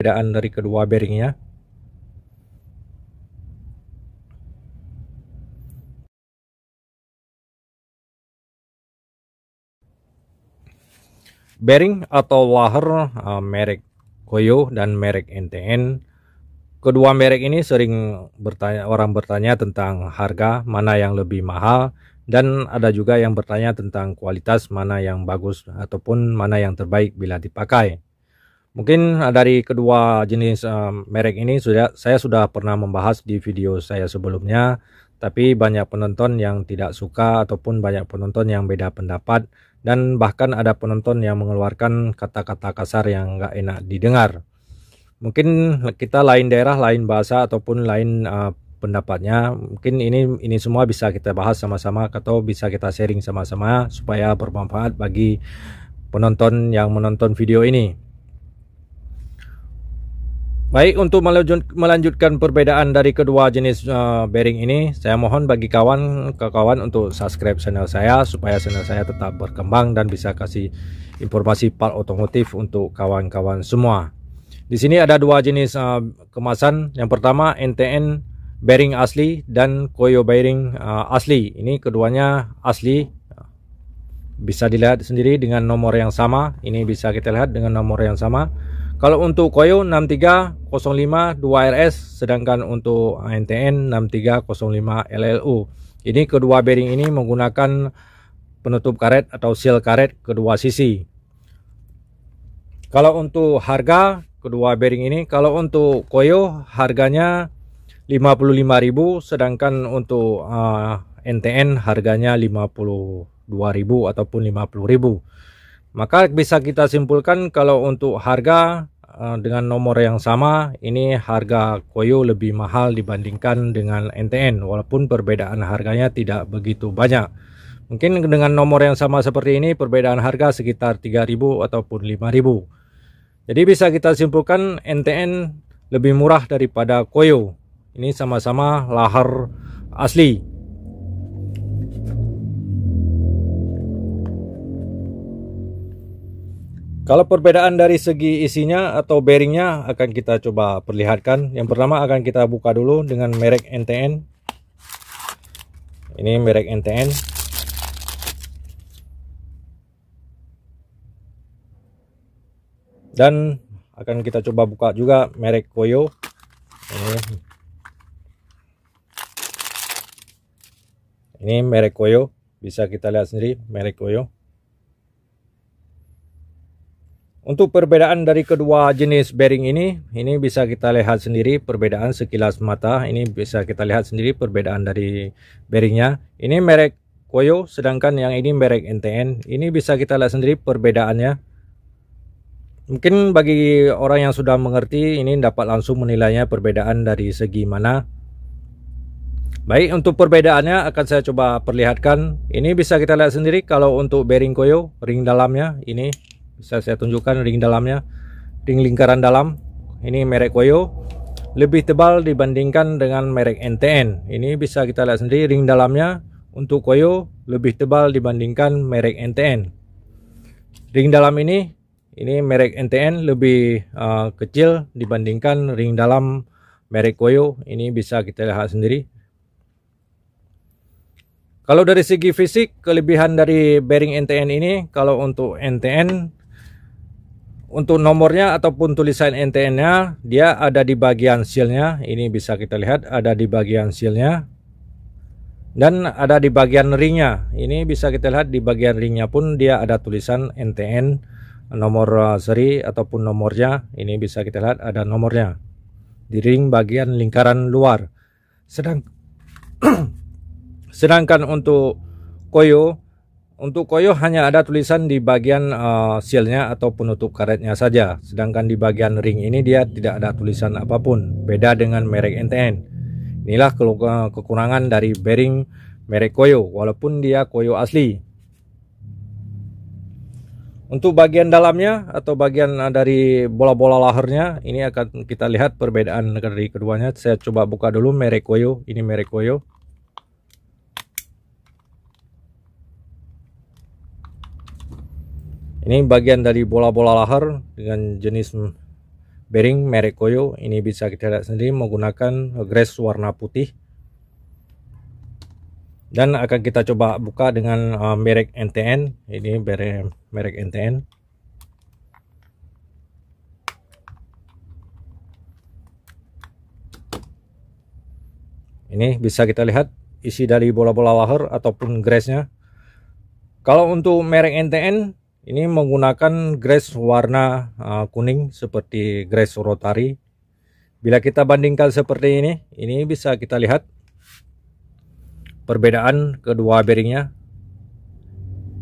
perbedaan dari kedua bearingnya. Bearing atau laher merek Koyo dan merek NTN. Kedua merek ini sering orang bertanya tentang harga mana yang lebih mahal, dan ada juga yang bertanya tentang kualitas mana yang bagus ataupun mana yang terbaik bila dipakai. Mungkin dari kedua jenis merek ini saya sudah pernah membahas di video saya sebelumnya, tapi banyak penonton yang tidak suka ataupun banyak penonton yang beda pendapat, dan bahkan ada penonton yang mengeluarkan kata-kata kasar yang nggak enak didengar. Mungkin kita lain daerah, lain bahasa ataupun lain pendapatnya. Mungkin ini semua bisa kita bahas sama-sama atau bisa kita sharing sama-sama supaya bermanfaat bagi penonton yang menonton video ini. Baik, untuk melanjutkan perbedaan dari kedua jenis bearing ini, saya mohon bagi kawan untuk subscribe channel saya supaya channel saya tetap berkembang dan bisa kasih informasi part otomotif untuk kawan-kawan semua. Di sini ada dua jenis kemasan. Yang pertama NTN bearing asli dan Koyo bearing asli. Ini keduanya asli. Bisa dilihat sendiri dengan nomor yang sama. Ini bisa kita lihat dengan nomor yang sama. Kalau untuk Koyo 6305 2RS, sedangkan untuk NTN 6305 LLU. Ini kedua bearing ini menggunakan penutup karet atau seal karet kedua sisi. Kalau untuk harga kedua bearing ini, kalau untuk Koyo harganya 55.000, sedangkan untuk NTN harganya 52.000 ataupun 50.000. Maka bisa kita simpulkan kalau untuk harga dengan nomor yang sama, ini harga Koyo lebih mahal dibandingkan dengan NTN, walaupun perbedaan harganya tidak begitu banyak. Mungkin dengan nomor yang sama seperti ini perbedaan harga sekitar 3.000 ataupun 5.000. Jadi bisa kita simpulkan NTN lebih murah daripada Koyo. Ini sama-sama laher asli. Kalau perbedaan dari segi isinya atau bearingnya akan kita coba perlihatkan. Yang pertama akan kita buka dulu dengan merek NTN. Ini merek NTN. Dan akan kita coba buka juga merek Koyo. Ini merek Koyo, bisa kita lihat sendiri merek Koyo. Untuk perbedaan dari kedua jenis bearing ini bisa kita lihat sendiri perbedaan sekilas mata. Ini bisa kita lihat sendiri perbedaan dari bearingnya. Ini merek Koyo, sedangkan yang ini merek NTN. Ini bisa kita lihat sendiri perbedaannya. Mungkin bagi orang yang sudah mengerti ini dapat langsung menilainya perbedaan dari segi mana. Baik, untuk perbedaannya akan saya coba perlihatkan. Ini bisa kita lihat sendiri kalau untuk bearing Koyo, ring dalamnya ini bisa saya tunjukkan ring dalamnya, ring lingkaran dalam. Ini merek Koyo lebih tebal dibandingkan dengan merek NTN. Ini bisa kita lihat sendiri ring dalamnya untuk Koyo lebih tebal dibandingkan merek NTN. Ring dalam ini merek NTN lebih kecil dibandingkan ring dalam merek Koyo. Ini bisa kita lihat sendiri. Kalau dari segi fisik, kelebihan dari bearing NTN ini, kalau untuk NTN, untuk nomornya ataupun tulisan NTN-nya, dia ada di bagian seal-nya. Ini bisa kita lihat ada di bagian seal-nya. Dan ada di bagian ringnya. Ini bisa kita lihat di bagian ringnya pun dia ada tulisan NTN, nomor seri ataupun nomornya. Ini bisa kita lihat ada nomornya di ring bagian lingkaran luar. Sedangkan untuk Koyo hanya ada tulisan di bagian seal-nya atau penutup karetnya saja. Sedangkan di bagian ring ini dia tidak ada tulisan apapun. Beda dengan merek NTN. Inilah kekurangan dari bearing merek Koyo, walaupun dia Koyo asli. Untuk bagian dalamnya atau bagian dari bola-bola lahernya, ini akan kita lihat perbedaan dari keduanya. Saya coba buka dulu merek Koyo. Ini merek Koyo. Ini bagian dari bola-bola lahar dengan jenis bearing merek Koyo. Ini bisa kita lihat sendiri menggunakan grace warna putih. Dan akan kita coba buka dengan merek NTN. Ini merek NTN. Ini bisa kita lihat isi dari bola-bola lahar ataupun grace-nya. Kalau untuk merek NTN ini menggunakan grace warna kuning seperti grace rotary. Bila kita bandingkan seperti ini bisa kita lihat perbedaan kedua bearingnya.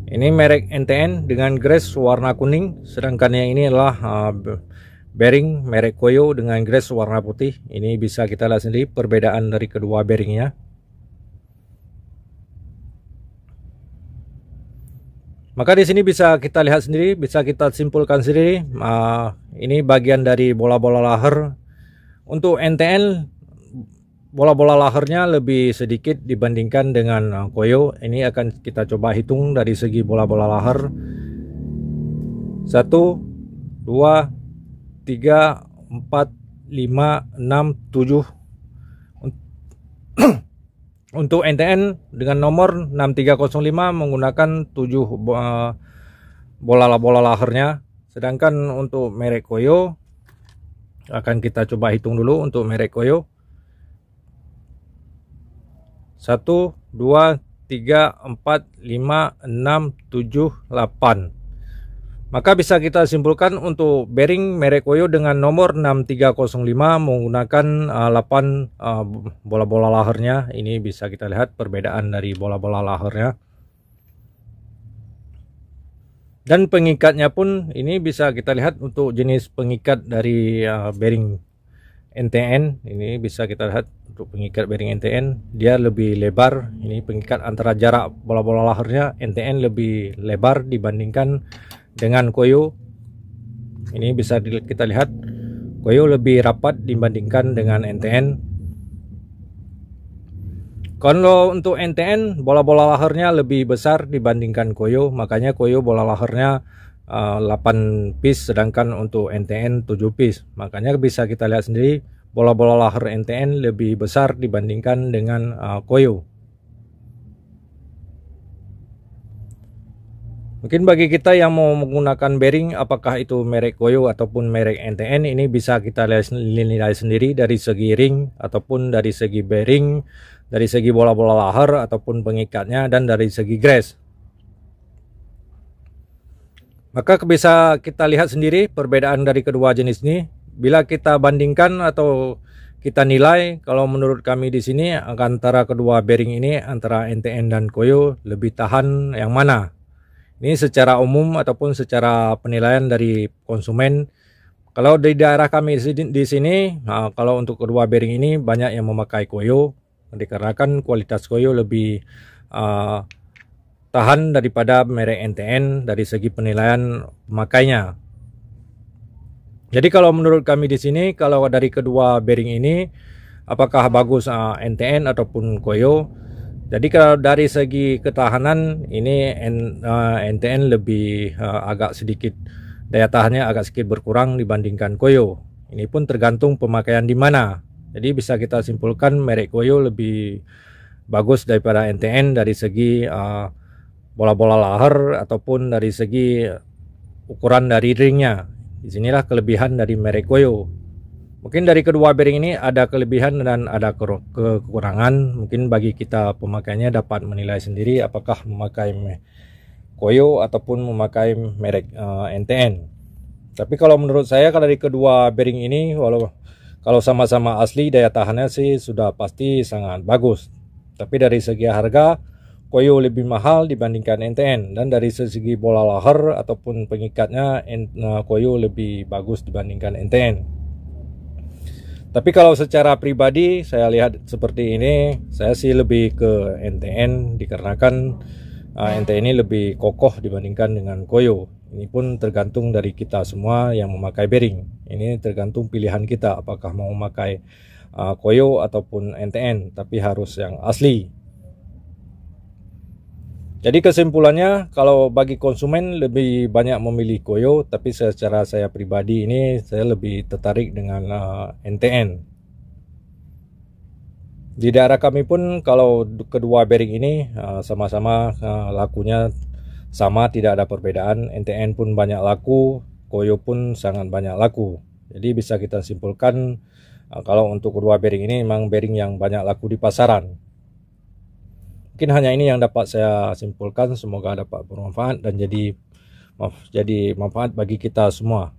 Ini merek NTN dengan grace warna kuning, sedangkan yang ini adalah bearing merek Koyo dengan grace warna putih. Ini bisa kita lihat sendiri perbedaan dari kedua bearingnya. Maka di sini bisa kita lihat sendiri, bisa kita simpulkan sendiri. Ini bagian dari bola-bola lahar. Untuk NTN, bola-bola laharnya lebih sedikit dibandingkan dengan Koyo. Ini akan kita coba hitung dari segi bola-bola lahar. 1, 2, 3, 4, 5, 6, 7. Untuk NTN dengan nomor 6305 menggunakan 7 bola laharnya. Sedangkan untuk merek Koyo akan kita coba hitung dulu untuk merek Koyo. 1, 2, 3, 4, 5, 6, 7, 8. Maka bisa kita simpulkan untuk bearing merek Koyo dengan nomor 6305 menggunakan 8 bola-bola laharnya. Ini bisa kita lihat perbedaan dari bola-bola laharnya. Dan pengikatnya pun ini bisa kita lihat untuk jenis pengikat dari bearing NTN. Ini bisa kita lihat untuk pengikat bearing NTN, dia lebih lebar. Ini pengikat antara jarak bola-bola laharnya NTN lebih lebar dibandingkan dengan Koyo. Ini bisa kita lihat Koyo lebih rapat dibandingkan dengan NTN. Kalau untuk NTN bola-bola laharnya lebih besar dibandingkan Koyo, makanya Koyo bola laharnya 8 piece, sedangkan untuk NTN 7 piece. Makanya bisa kita lihat sendiri bola-bola lahar NTN lebih besar dibandingkan dengan Koyo. Mungkin bagi kita yang mau menggunakan bearing, apakah itu merek Koyo ataupun merek NTN, ini bisa kita nilai sendiri dari segi ring ataupun dari segi bearing, dari segi bola-bola lahar ataupun pengikatnya, dan dari segi grace. Maka bisa kita lihat sendiri perbedaan dari kedua jenis ini. Bila kita bandingkan atau kita nilai, kalau menurut kami di sini antara kedua bearing ini, antara NTN dan Koyo, lebih tahan yang mana? Ini secara umum ataupun secara penilaian dari konsumen. Kalau di daerah kami di sini, kalau untuk kedua bearing ini banyak yang memakai Koyo, dikarenakan kualitas Koyo lebih tahan daripada merek NTN dari segi penilaian pemakainya. Jadi kalau menurut kami di sini, kalau dari kedua bearing ini, apakah bagus NTN ataupun Koyo? Jadi kalau dari segi ketahanan ini NTN lebih agak sedikit, daya tahannya agak sedikit berkurang dibandingkan Koyo. Ini pun tergantung pemakaian di mana. Jadi bisa kita simpulkan merek Koyo lebih bagus daripada NTN dari segi bola-bola lahar ataupun dari segi ukuran dari ringnya. Disinilah kelebihan dari merek Koyo. Mungkin dari kedua bearing ini ada kelebihan dan ada kekurangan. Mungkin bagi kita pemakainya dapat menilai sendiri apakah memakai Koyo ataupun memakai merek NTN. Tapi kalau menurut saya, kalau dari kedua bearing ini, kalau sama-sama asli, daya tahannya sih sudah pasti sangat bagus. Tapi dari segi harga, Koyo lebih mahal dibandingkan NTN, dan dari segi bola lahar ataupun pengikatnya Koyo lebih bagus dibandingkan NTN. Tapi kalau secara pribadi saya lihat seperti ini, saya sih lebih ke NTN dikarenakan NTN ini lebih kokoh dibandingkan dengan Koyo. Ini pun tergantung dari kita semua yang memakai bearing. Ini tergantung pilihan kita apakah mau memakai Koyo ataupun NTN, tapi harus yang asli. Jadi kesimpulannya, kalau bagi konsumen lebih banyak memilih Koyo, tapi secara saya pribadi ini saya lebih tertarik dengan NTN. Di daerah kami pun kalau kedua bearing ini sama-sama lakunya sama, tidak ada perbedaan. NTN pun banyak laku, Koyo pun sangat banyak laku. Jadi bisa kita simpulkan kalau untuk kedua bearing ini memang bearing yang banyak laku di pasaran. Mungkin hanya ini yang dapat saya simpulkan. Semoga dapat bermanfaat dan jadi manfaat bagi kita semua.